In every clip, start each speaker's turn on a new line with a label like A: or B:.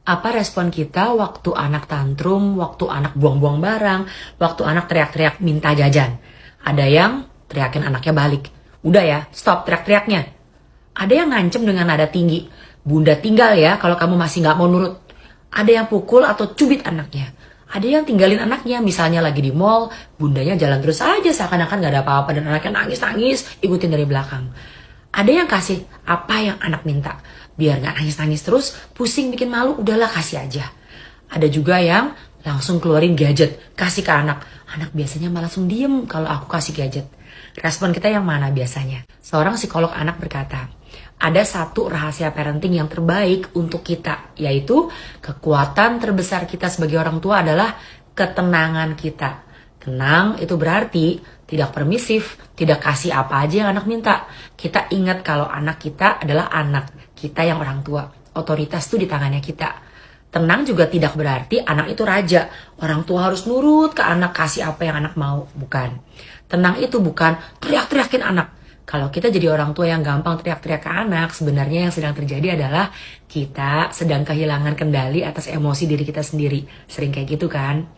A: Apa respon kita waktu anak tantrum, waktu anak buang-buang barang, waktu anak teriak-teriak minta jajan? Ada yang teriakin anaknya balik. Udah ya, stop teriak-teriaknya. Ada yang ngancem dengan nada tinggi. Bunda tinggal ya kalau kamu masih nggak mau nurut. Ada yang pukul atau cubit anaknya. Ada yang tinggalin anaknya, misalnya lagi di mall, bundanya jalan terus aja seakan-akan gak ada apa-apa dan anaknya nangis-nangis, ikutin dari belakang. Ada yang kasih apa yang anak minta. Biar gak nangis-nangis terus, pusing bikin malu, udahlah kasih aja. Ada juga yang langsung keluarin gadget, kasih ke anak. Anak biasanya malah langsung diem kalau aku kasih gadget. Respon kita yang mana biasanya? Seorang psikolog anak berkata, ada satu rahasia parenting yang terbaik untuk kita, yaitu kekuatan terbesar kita sebagai orang tua adalah ketenangan kita. Tenang itu berarti tidak permisif, tidak kasih apa aja yang anak minta. Kita ingat kalau anak kita adalah anak kita yang orang tua. Otoritas itu di tangannya kita. Tenang juga tidak berarti anak itu raja. Orang tua harus nurut ke anak, kasih apa yang anak mau. Bukan. Tenang itu bukan teriak-teriakin anak. Kalau kita jadi orang tua yang gampang teriak-teriak ke anak, sebenarnya yang sedang terjadi adalah kita sedang kehilangan kendali atas emosi diri kita sendiri. Sering kayak gitu kan?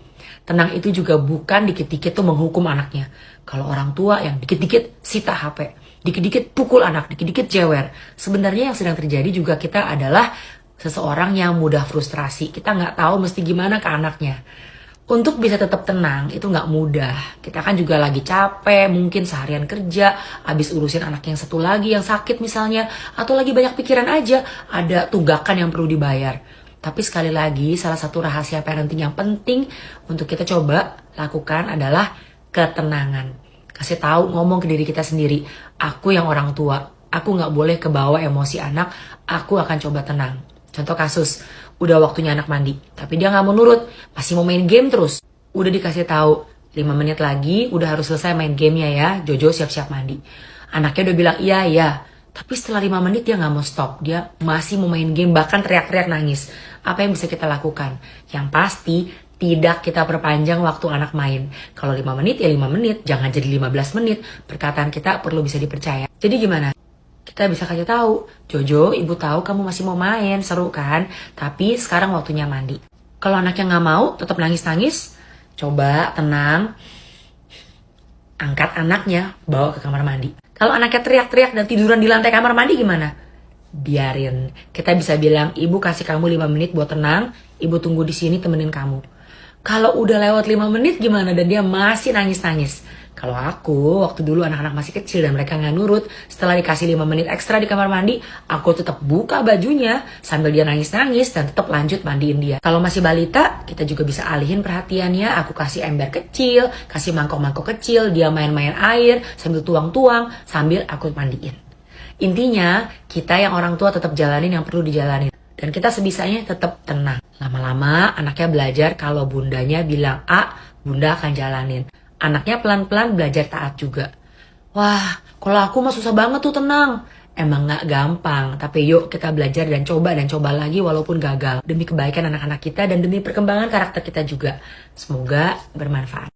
A: Tenang itu juga bukan dikit-dikit tuh menghukum anaknya. Kalau orang tua yang dikit-dikit sita HP, dikit-dikit pukul anak, dikit-dikit jewer. Sebenarnya yang sedang terjadi juga kita adalah seseorang yang mudah frustrasi. Kita nggak tahu mesti gimana ke anaknya. Untuk bisa tetap tenang itu nggak mudah. Kita kan juga lagi capek, mungkin seharian kerja, habis urusin anak yang satu lagi yang sakit misalnya, atau lagi banyak pikiran aja, ada tunggakan yang perlu dibayar. Tapi sekali lagi, salah satu rahasia parenting yang penting untuk kita coba lakukan adalah ketenangan. Kasih tahu, ngomong ke diri kita sendiri, aku yang orang tua, aku nggak boleh kebawa emosi anak, aku akan coba tenang. Contoh kasus, udah waktunya anak mandi, tapi dia nggak mau nurut, masih mau main game terus. Udah dikasih tahu, 5 menit lagi udah harus selesai main gamenya ya, Jojo siap-siap mandi. Anaknya udah bilang iya, tapi setelah 5 menit dia nggak mau stop, dia masih mau main game, bahkan teriak-teriak nangis. Apa yang bisa kita lakukan? Yang pasti, tidak kita perpanjang waktu anak main. Kalau 5 menit ya 5 menit, jangan jadi 15 menit. Perkataan kita perlu bisa dipercaya. Jadi gimana? Kita bisa kasih tahu, Jojo, ibu tahu kamu masih mau main, seru kan? Tapi sekarang waktunya mandi. Kalau anaknya nggak mau, tetap nangis-nangis, coba tenang, angkat anaknya, bawa ke kamar mandi. Kalau anaknya teriak-teriak dan tiduran di lantai kamar mandi gimana? Biarin. Kita bisa bilang, ibu kasih kamu 5 menit buat tenang, ibu tunggu di sini temenin kamu. Kalau udah lewat 5 menit gimana dan dia masih nangis-nangis? Kalau aku, waktu dulu anak-anak masih kecil dan mereka nggak nurut, setelah dikasih 5 menit ekstra di kamar mandi, aku tetap buka bajunya sambil dia nangis-nangis dan tetap lanjut mandiin dia. Kalau masih balita, kita juga bisa alihin perhatiannya, aku kasih ember kecil, kasih mangkok-mangkok kecil, dia main-main air, sambil tuang-tuang, sambil aku mandiin. Intinya, kita yang orang tua tetap jalanin yang perlu dijalanin. Dan kita sebisanya tetap tenang. Lama-lama anaknya belajar kalau bundanya bilang A, bunda akan jalanin. Anaknya pelan-pelan belajar taat juga. Wah, kalau aku mah susah banget tuh tenang. Emang gak gampang, tapi yuk kita belajar dan coba lagi walaupun gagal. Demi kebaikan anak-anak kita dan demi perkembangan karakter kita juga. Semoga bermanfaat.